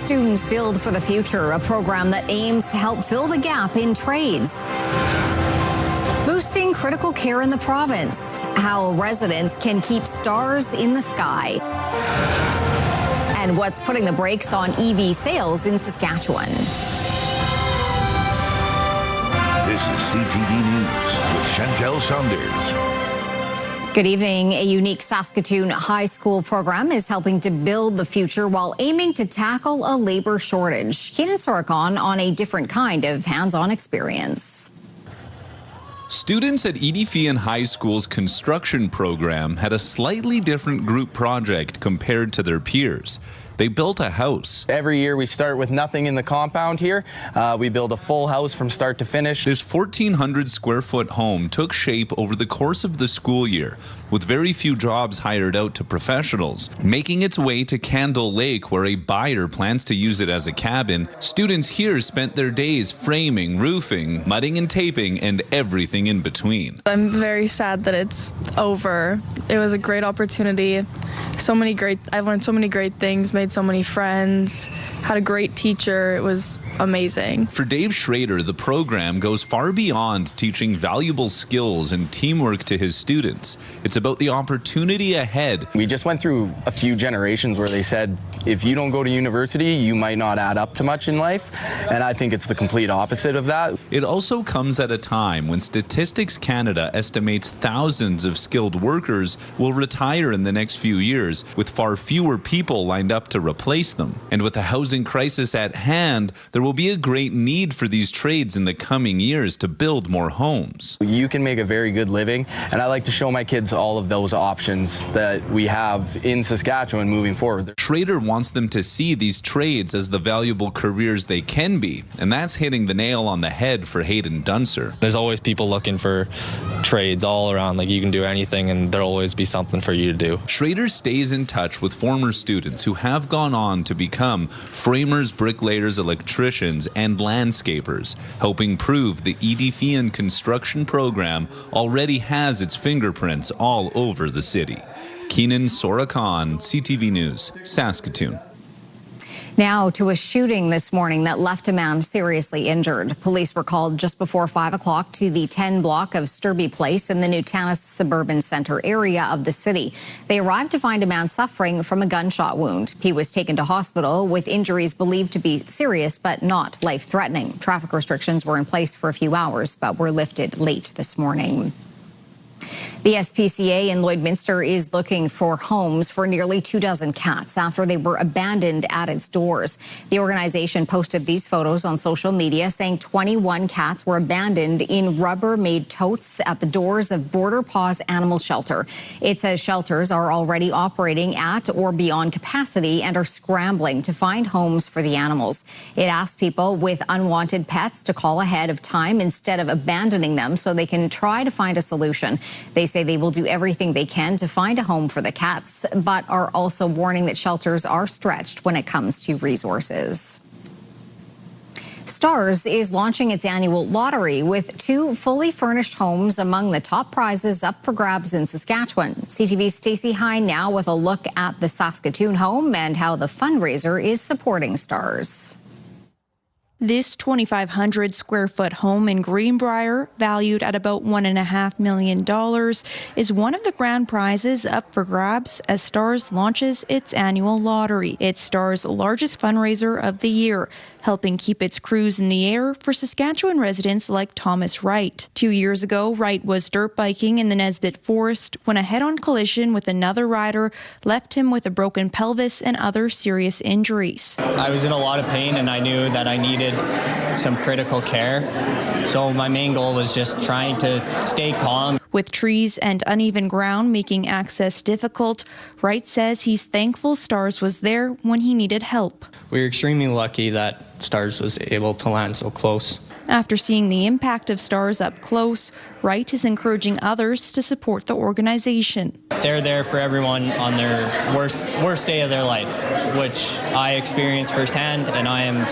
Students Build for the Future, a program that aims to help fill the gap in trades. Boosting critical care in the province, how residents can keep stars in the sky. And what's putting the brakes on EV sales in Saskatchewan. This is CTV News with Chantel Saunders. Good evening. A unique Saskatoon high school program is helping to build the future while aiming to tackle a labor shortage. Keenan Sorokon on a different kind of hands-on experience. Students at Edith High School's construction program had a slightly different group project compared to their peers. They built a house. Every year we start with nothing in the compound here. We build a full house from start to finish. This 1,400 square foot home took shape over the course of the school year, with very few jobs hired out to professionals. Making its way to Candle Lake, where a buyer plans to use it as a cabin, students here spent their days framing, roofing, mudding and taping, and everything in between. I'm very sad that it's over. It was a great opportunity. I've learned so many great things, made so many friends, had a great teacher. It was amazing. For Dave Schrader, the program goes far beyond teaching valuable skills and teamwork to his students. It's about the opportunity ahead. We just went through a few generations where they said, if you don't go to university, you might not add up to much in life. And I think it's the complete opposite of that. It also comes at a time when Statistics Canada estimates thousands of skilled workers will retire in the next few years, with far fewer people lined up to replace them. And with the housing crisis at hand, there will be a great need for these trades in the coming years to build more homes. You can make a very good living, and I like to show my kids all of those options that we have in Saskatchewan moving forward. Schrader wants them to see these trades as the valuable careers they can be, and that's hitting the nail on the head for Hayden Dunser. There's always people looking for trades all around, like you can do anything and there'll always be something for you to do. Schrader stays in touch with former students who have gone on to become framers, bricklayers, electricians, and landscapers, helping prove the Edith construction program already has its fingerprints all over the city. Keenan Sorokon, CTV News, Saskatoon. Now to a shooting this morning that left a man seriously injured. Police were called just before 5 o'clock to the 10 block of Sturby Place in the Nutana Suburban Centre area of the city. They arrived to find a man suffering from a gunshot wound. He was taken to hospital with injuries believed to be serious but not life-threatening. Traffic restrictions were in place for a few hours but were lifted late this morning. The SPCA in Lloydminster is looking for homes for nearly 24 cats after they were abandoned at its doors. The organization posted these photos on social media saying 21 cats were abandoned in Rubber-made totes at the doors of Border Paws Animal Shelter. It says shelters are already operating at or beyond capacity and are scrambling to find homes for the animals. It asks people with unwanted pets to call ahead of time instead of abandoning them so they can try to find a solution. They say they will do everything they can to find a home for the cats, but are also warning that shelters are stretched when it comes to resources. Stars is launching its annual lottery with 2 fully furnished homes among the top prizes up for grabs in Saskatchewan. CTV's Stacey Hine now with a look at the Saskatoon home and how the fundraiser is supporting Stars. This 2,500 square foot home in Greenbrier, valued at about $1.5 million, is one of the grand prizes up for grabs as Stars launches its annual lottery. It's Stars' largest fundraiser of the year, helping keep its crews in the air for Saskatchewan residents like Thomas Wright. 2 years ago, Wright was dirt biking in the Nesbitt Forest when a head-on collision with another rider left him with a broken pelvis and other serious injuries. I was in a lot of pain and I knew that I needed some critical care. So my main goal was just trying to stay calm. With trees and uneven ground making access difficult, Wright says he's thankful Stars was there when he needed help. We were extremely lucky that Stars was able to land so close. After seeing the impact of stars up close, Wright is encouraging others to support the organization. They're there for everyone on their worst day of their life, which I experienced firsthand, and I am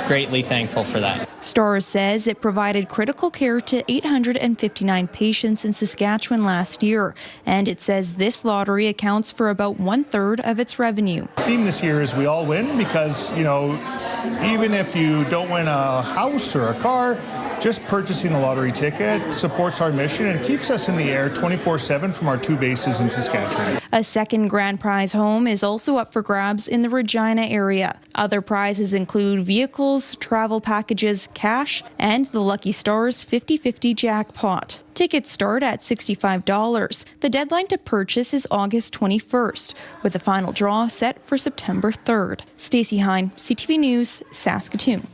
greatly thankful for that. STARS says it provided critical care to 859 patients in Saskatchewan last year, and it says this lottery accounts for about 1/3 of its revenue. The theme this year is we all win because, even if you don't win a house or a car, just purchasing a lottery ticket supports our mission and keeps us in the air 24/7 from our 2 bases in Saskatchewan. A second grand prize home is also up for grabs in the Regina area. Other prizes include vehicles, travel packages, cash, and the Lucky Stars 50/50 jackpot. Tickets start at $65. The deadline to purchase is August 21st, with the final draw set for September 3rd. Stacey Hine, CTV News, Saskatoon.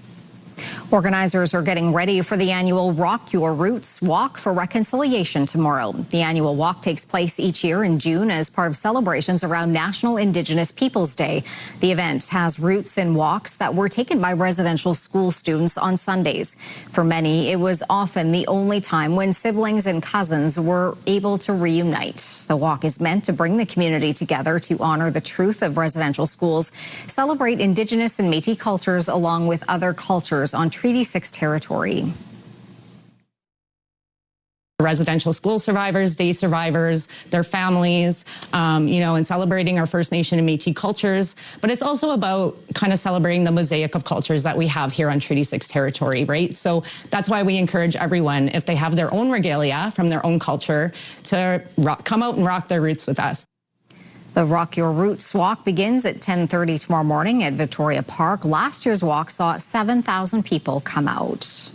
Organizers are getting ready for the annual Rock Your Roots Walk for Reconciliation tomorrow. The annual walk takes place each year in June as part of celebrations around National Indigenous Peoples Day. The event has roots in walks that were taken by residential school students on Sundays. For many, it was often the only time when siblings and cousins were able to reunite. The walk is meant to bring the community together to honor the truth of residential schools, celebrate Indigenous and Métis cultures along with other cultures on Treaty 6 territory. Residential school survivors, day survivors, their families, and celebrating our First Nation and Métis cultures. But it's also about kind of celebrating the mosaic of cultures that we have here on Treaty 6 territory, right? So that's why we encourage everyone, if they have their own regalia from their own culture, to come out and rock their roots with us. The Rock Your Roots Walk begins at 10:30 tomorrow morning at Victoria Park. Last year's walk saw 7,000 people come out.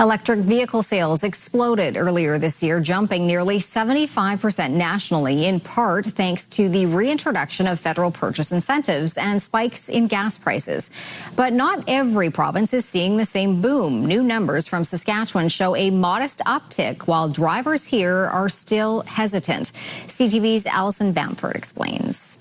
Electric vehicle sales exploded earlier this year, jumping nearly 75% nationally, in part thanks to the reintroduction of federal purchase incentives and spikes in gas prices. But not every province is seeing the same boom. New numbers from Saskatchewan show a modest uptick, while drivers here are still hesitant. CTV's Alison Bamford explains.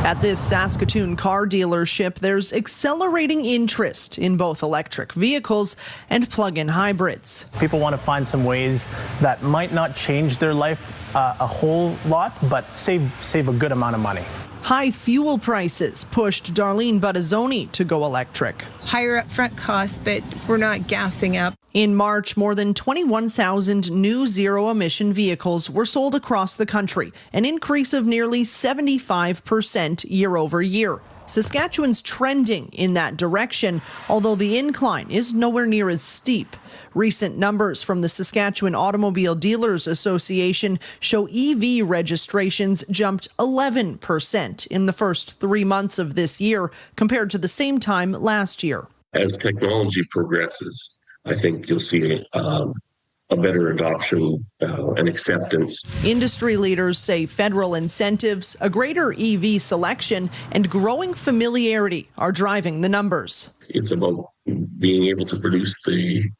At this Saskatoon car dealership, there's accelerating interest in both electric vehicles and plug-in hybrids. People want to find some ways that might not change their life a whole lot, but save a good amount of money. High fuel prices pushed Darlene Buttazzoni to go electric. Higher upfront costs, but we're not gassing up. In March, more than 21,000 new zero-emission vehicles were sold across the country, an increase of nearly 75% year over year. Saskatchewan's trending in that direction, although the incline is nowhere near as steep. Recent numbers from the Saskatchewan Automobile Dealers Association show EV registrations jumped 11% in the first 3 months of this year compared to the same time last year. As technology progresses, I think you'll see a better adoption and acceptance. Industry leaders say federal incentives, a greater EV selection, and growing familiarity are driving the numbers. It's about being able to produce the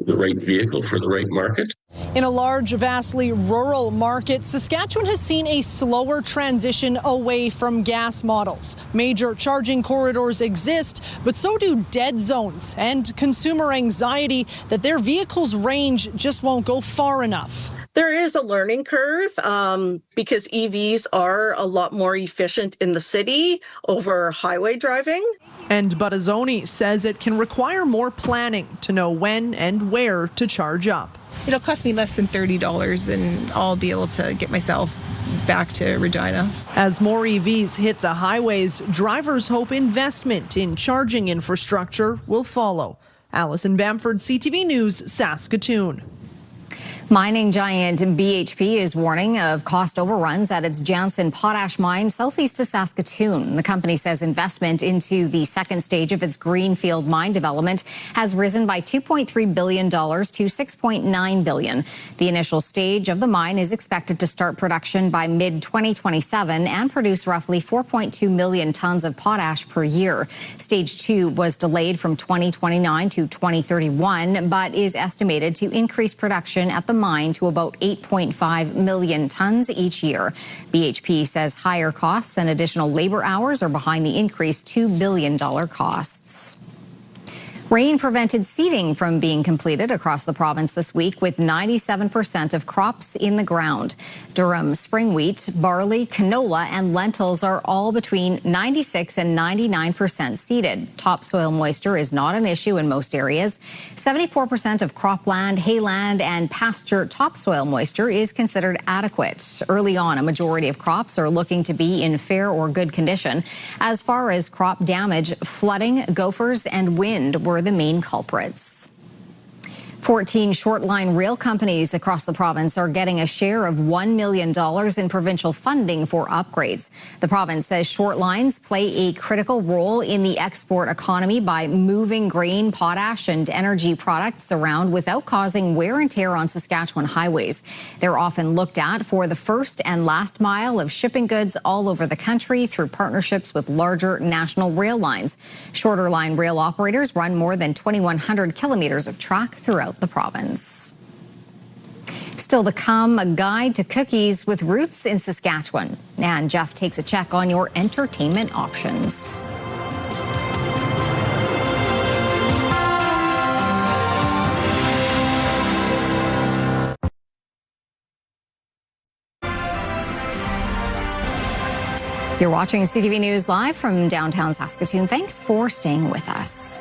right vehicle for the right market. In a large, vastly rural market, Saskatchewan has seen a slower transition away from gas models. Major charging corridors exist, but so do dead zones and consumer anxiety that their vehicles' range just won't go far enough. There is a learning curve because EVs are a lot more efficient in the city over highway driving. And Buttazzoni says it can require more planning to know when and where to charge up. It'll cost me less than $30 and I'll be able to get myself back to Regina. As more EVs hit the highways, drivers hope investment in charging infrastructure will follow. Alison Bamford, CTV News, Saskatoon. Mining giant BHP is warning of cost overruns at its Jansen potash mine southeast of Saskatoon. The company says investment into the second stage of its greenfield mine development has risen by $2.3 billion to $6.9 billion. The initial stage of the mine is expected to start production by mid-2027 and produce roughly 4.2 million tons of potash per year. Stage 2 was delayed from 2029 to 2031, but is estimated to increase production at the mine to about 8.5 million tons each year. BHP says higher costs and additional labor hours are behind the increased $2 billion costs. Rain prevented seeding from being completed across the province this week, with 97% of crops in the ground. Durham spring wheat, barley, canola, and lentils are all between 96 and 99% seeded. Topsoil moisture is not an issue in most areas. 74% of cropland, hayland, and pasture topsoil moisture is considered adequate. Early on, a majority of crops are looking to be in fair or good condition. As far as crop damage, flooding, gophers, and wind were the main culprits. 14 short-line rail companies across the province are getting a share of $1 million in provincial funding for upgrades. The province says short lines play a critical role in the export economy by moving grain, potash, and energy products around without causing wear and tear on Saskatchewan highways. They're often looked at for the first and last mile of shipping goods all over the country through partnerships with larger national rail lines. Shorter line rail operators run more than 2,100 kilometers of track throughout the province. Still to come, a guide to cookies with roots in Saskatchewan. And Jeff takes a check on your entertainment options. You're watching CTV News live from downtown Saskatoon. Thanks for staying with us.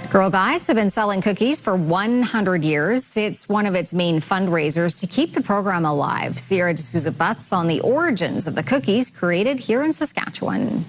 Girl Guides have been selling cookies for 100 years. It's one of its main fundraisers to keep the program alive. Sierra D'Souza Butts on the origins of the cookies created here in Saskatchewan.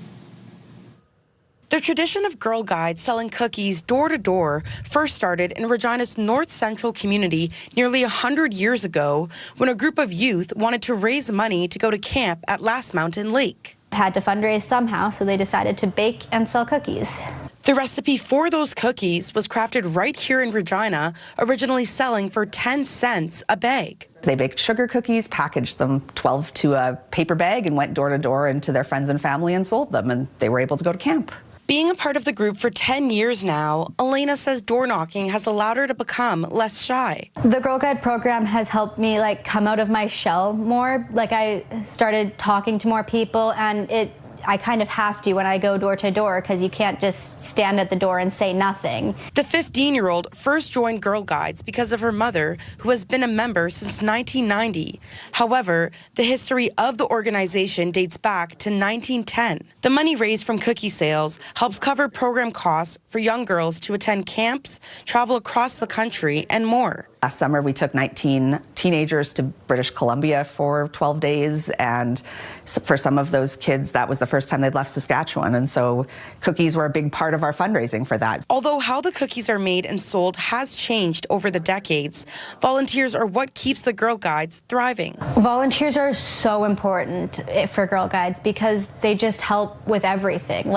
The tradition of Girl Guides selling cookies door to door first started in Regina's North Central community nearly 100 years ago when a group of youth wanted to raise money to go to camp at Last Mountain Lake. Had to fundraise somehow, so they decided to bake and sell cookies. The recipe for those cookies was crafted right here in Regina, originally selling for 10 cents a bag. They baked sugar cookies, packaged them 12 to a paper bag, and went door to door into their friends and family and sold them, and they were able to go to camp. Being a part of the group for 10 years now, Elena says door knocking has allowed her to become less shy. The Girl Guide program has helped me come out of my shell more. I started talking to more people, and I kind of have to when I go door to door because you can't just stand at the door and say nothing. The 15-year-old first joined Girl Guides because of her mother, who has been a member since 1990. However, the history of the organization dates back to 1910. The money raised from cookie sales helps cover program costs for young girls to attend camps, travel across the country, and more. Last summer, we took 19 teenagers to British Columbia for 12 days, and for some of those kids, that was the first time they'd left Saskatchewan, and so cookies were a big part of our fundraising for that. Although how the cookies are made and sold has changed over the decades, volunteers are what keeps the Girl Guides thriving. Volunteers are so important for Girl Guides because they just help with everything.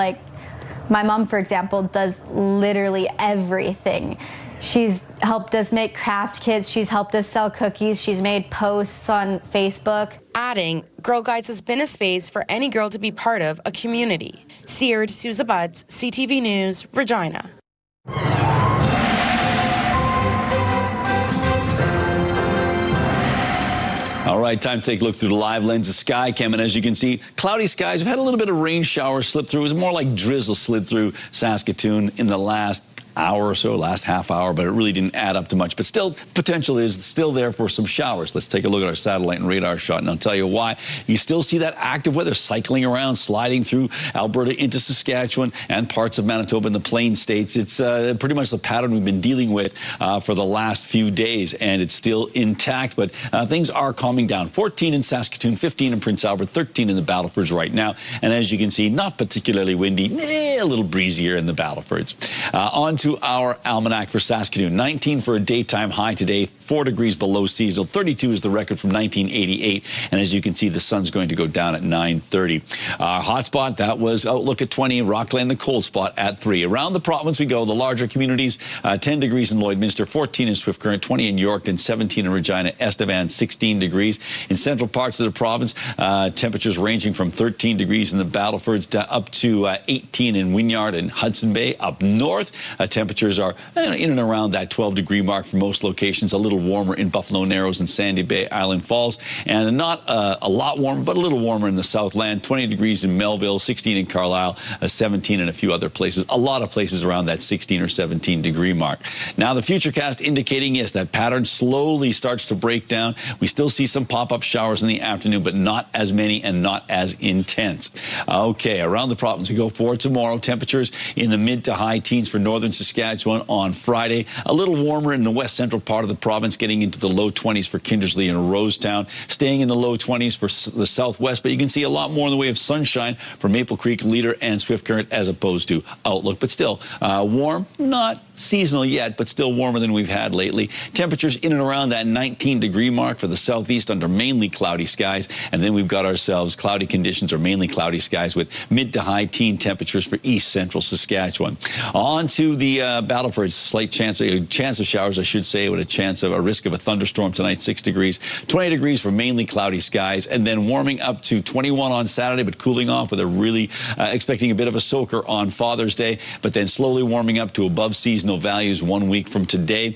My mom, for example, does literally everything. She's helped us make craft kits. She's helped us sell cookies. She's made posts on Facebook. Adding, Girl Guides has been a space for any girl to be part of a community. Sierra D'Souza Butts, CTV News, Regina. All right, time to take a look through the live lens of Skycam, and as you can see, cloudy skies. We've had a little bit of rain shower slip through. It was more like drizzle slid through Saskatoon in the last hour or so, last half hour, but it really didn't add up to much. But still, potential is still there for some showers. Let's take a look at our satellite and radar shot, and I'll tell you why. You still see that active weather cycling around, sliding through Alberta into Saskatchewan and parts of Manitoba and the Plain States. It's pretty much the pattern we've been dealing with for the last few days, and it's still intact, but things are calming down. 14 in Saskatoon, 15 in Prince Albert, 13 in the Battlefords right now, and as you can see, not particularly windy, a little breezier in the Battlefords. On to our almanac for Saskatoon. 19 for a daytime high today, 4 degrees below seasonal. 32 is the record from 1988. And as you can see, the sun's going to go down at 9:30. Our hot spot, that was Outlook at 20, Rockland, the cold spot at 3. Around the province we go, the larger communities, 10 degrees in Lloydminster, 14 in Swift Current, 20 in Yorkton, 17 in Regina, Estevan, 16 degrees. In central parts of the province, temperatures ranging from 13 degrees in the Battlefords up to 18 in Wynyard and Hudson Bay. Up north, Temperatures are in and around that 12-degree mark for most locations. A little warmer in Buffalo Narrows and Sandy Bay Island Falls, and not a lot warmer, but a little warmer in the Southland. 20 degrees in Melville, 16 in Carlisle, 17 in a few other places. A lot of places around that 16 or 17-degree mark. Now, the Futurecast indicating, yes, that pattern slowly starts to break down. We still see some pop-up showers in the afternoon, but not as many and not as intense. Okay, around the province we go for tomorrow. Temperatures in the mid to high teens for northern Saskatchewan on Friday. A little warmer in the west central part of the province, getting into the low 20s for Kindersley and Rosetown. Staying in the low 20s for the southwest, but you can see a lot more in the way of sunshine for Maple Creek, Leader, and Swift Current as opposed to Outlook. But still warm, not seasonal yet, but still warmer than we've had lately. Temperatures in and around that 19-degree mark for the southeast under mainly cloudy skies. And then we've got ourselves cloudy conditions or mainly cloudy skies with mid to high teen temperatures for east central Saskatchewan. On to the battle for a slight chance of showers, I should say, with a risk of a thunderstorm tonight, 6 degrees. 20 degrees for mainly cloudy skies, and then warming up to 21 on Saturday, but cooling off with a really expecting a bit of a soaker on Father's Day, but then slowly warming up to above seasonal values 1 week from today.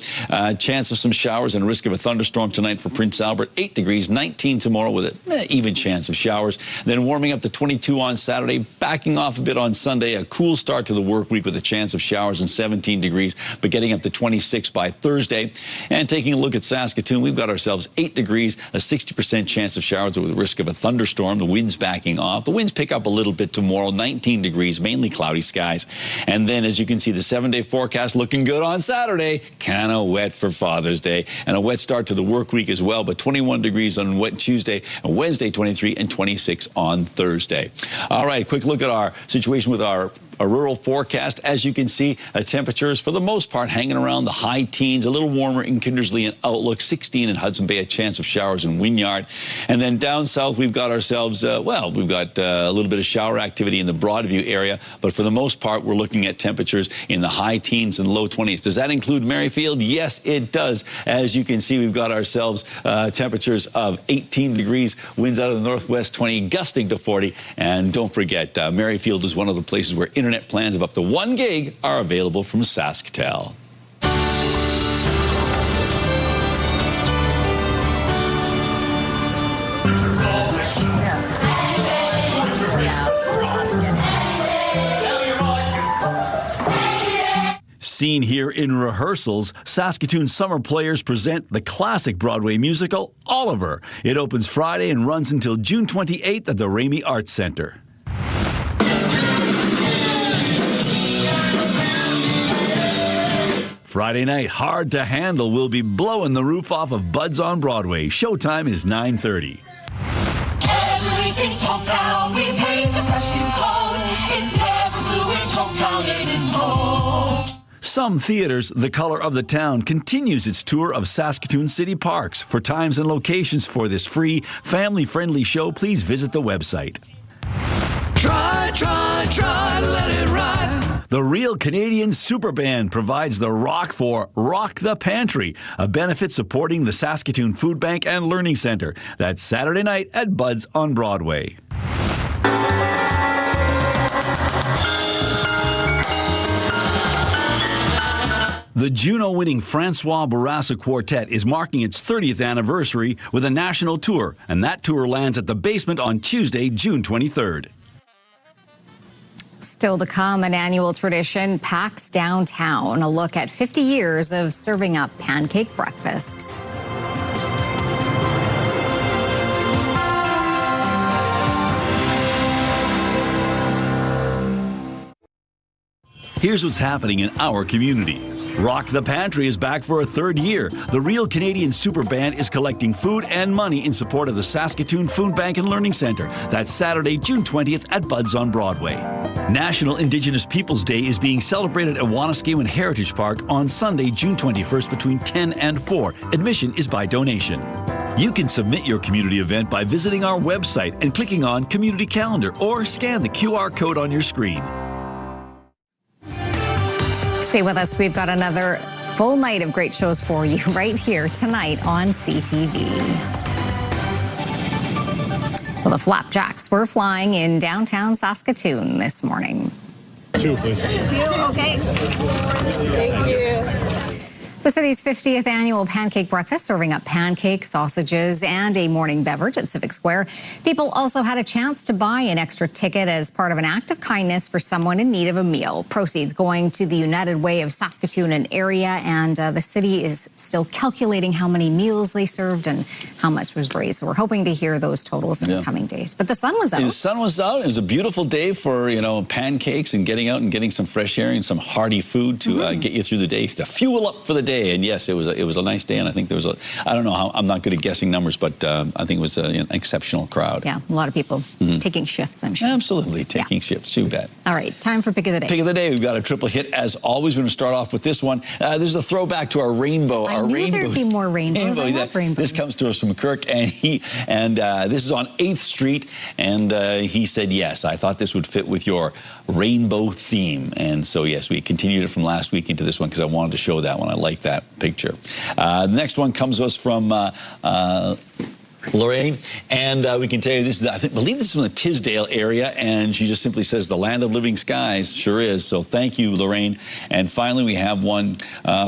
Chance of some showers and a risk of a thunderstorm tonight for Prince Albert, 8 degrees, 19 tomorrow with an even chance of showers. Then warming up to 22 on Saturday, backing off a bit on Sunday, a cool start to the work week with a chance of showers and 17 degrees, but getting up to 26 by Thursday. And taking a look at Saskatoon, we've got ourselves 8 degrees, a 60% chance of showers with a risk of a thunderstorm. The wind's backing off. The winds pick up a little bit tomorrow, 19 degrees, mainly cloudy skies. And then, as you can see, the 7-day forecast looking good on Saturday. Kind of wet for Father's Day, and a wet start to the work week as well, but 21 degrees on wet Tuesday, and Wednesday 23 and 26 on Thursday. All right, quick look at our situation with our rural forecast. As you can see, temperatures for the most part hanging around the high teens, a little warmer in Kindersley and Outlook, 16 in Hudson Bay, a chance of showers in Wynyard. And then down south, we've got ourselves, we've got a little bit of shower activity in the Broadview area, but for the most part, we're looking at temperatures in the high teens and low 20s. Does that include Merrifield? Yes, it does. As you can see, we've got ourselves temperatures of 18 degrees, winds out of the northwest 20, gusting to 40. And don't forget, Merrifield is one of the places where internet plans of up to 1 gig are available from SaskTel. Seen here in rehearsals, Saskatoon summer players present the classic Broadway musical, Oliver. It opens Friday and runs until June 28th at the Ramey Arts Centre. Friday night, Hard to Handle will be blowing the roof off of Buds on Broadway. Showtime is 9:30. Every week in hometown, we make the fresh new clothes. It's never blue in hometown, it is home. Some Theaters, The Color of the Town, continues its tour of Saskatoon City Parks. For times and locations for this free, family-friendly show, please visit the website. Try to let it ride. The Real Canadian Superband provides the rock for Rock the Pantry, a benefit supporting the Saskatoon Food Bank and Learning Centre. That's Saturday night at Buds on Broadway. The Juno-winning Francois Bourassa Quartet is marking its 30th anniversary with a national tour, and that tour lands at the Basement on Tuesday, June 23rd. Still to come, an annual tradition packs downtown. A look at 50 years of serving up pancake breakfasts. Here's what's happening in our community. Rock the Pantry is back for a 3rd year. The Real Canadian Superband is collecting food and money in support of the Saskatoon Food Bank and Learning Centre. That's Saturday, June 20th at Buds on Broadway. National Indigenous Peoples Day is being celebrated at Wanuskewin Heritage Park on Sunday, June 21st between 10 and 4. Admission is by donation. You can submit your community event by visiting our website and clicking on Community Calendar or scan the QR code on your screen. Stay with us. We've got another full night of great shows for you right here tonight on CTV. Well, the flapjacks were flying in downtown Saskatoon this morning. 2, please. 2, okay. Thank you. The city's 50th annual Pancake Breakfast, serving up pancakes, sausages, and a morning beverage at Civic Square. People also had a chance to buy an extra ticket as part of an act of kindness for someone in need of a meal. Proceeds going to the United Way of Saskatoon and area, and the city is still calculating how many meals they served and how much was raised. So we're hoping to hear those totals in the coming days. But the sun was out. The sun was out. It was a beautiful day for, pancakes and getting out and getting some fresh air and some hearty food to get you through the day, to fuel up for the day. And yes, it was a nice day, and I think there was I don't know how, I'm not good at guessing numbers, but I think it was an exceptional crowd. Yeah, a lot of people taking shifts, I'm sure. Absolutely, taking shifts. Too bad. All right, time for Pick of the Day. Pick of the Day. We've got a triple hit as always. We're going to start off with this one. This is a throwback to our rainbow. I knew there'd be more rainbows. I love rainbows. This comes to us from Kirk, and this is on 8th Street, and he said, yes, I thought this would fit with your rainbow theme. And so, yes, we continued it from last week into this one because I wanted to show that one. I like that picture. The next one comes to us from Lorraine, and we can tell you this is, I believe this is from the Tisdale area, and she just simply says, the land of living skies. Sure is. So thank you, Lorraine. And finally, we have one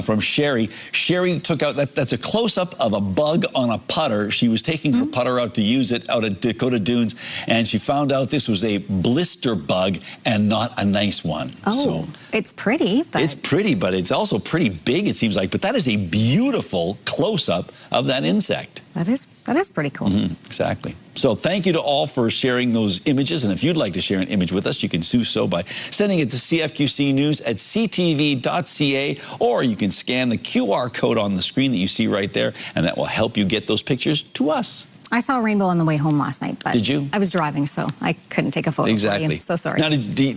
from Sherry. Sherry took out, that's a close-up of a bug on a putter. She was taking her putter out to use it out at Dakota Dunes, and she found out this was a blister bug and not a nice one. Oh, so, it's pretty. But it's pretty, but it's also pretty big, it seems like. But that is a beautiful close-up of that insect. That is pretty cool. Exactly. So thank you to all for sharing those images. And if you'd like to share an image with us, you can do so by sending it to cfqcnews@ctv.ca, or you can scan the QR code on the screen that you see right there, and that will help you get those pictures to us. I saw a rainbow on the way home last night, but did you? I was driving, so I couldn't take a photo. Exactly. For you. So sorry. Now, do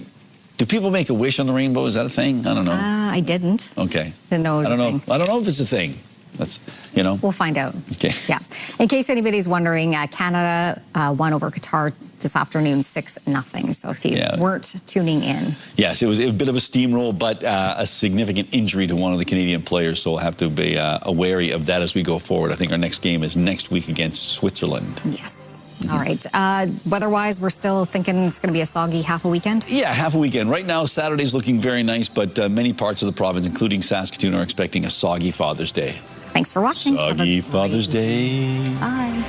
people make a wish on the rainbow? Is that a thing? I don't know. I didn't. Okay. Didn't know it was a thing. I don't know if it's a thing. That's, We'll find out. Okay. Yeah. In case anybody's wondering, Canada won over Qatar this afternoon 6-0. So if you weren't tuning in. Yes, it was a bit of a steamroll, but a significant injury to one of the Canadian players. So we'll have to be wary of that as we go forward. I think our next game is next week against Switzerland. Yes. All right. Weather-wise, we're still thinking it's going to be a soggy half a weekend? Yeah, half a weekend. Right now, Saturday's looking very nice, but many parts of the province, including Saskatoon, are expecting a soggy Father's Day. Thanks for watching. Soggy Father's Day. Bye.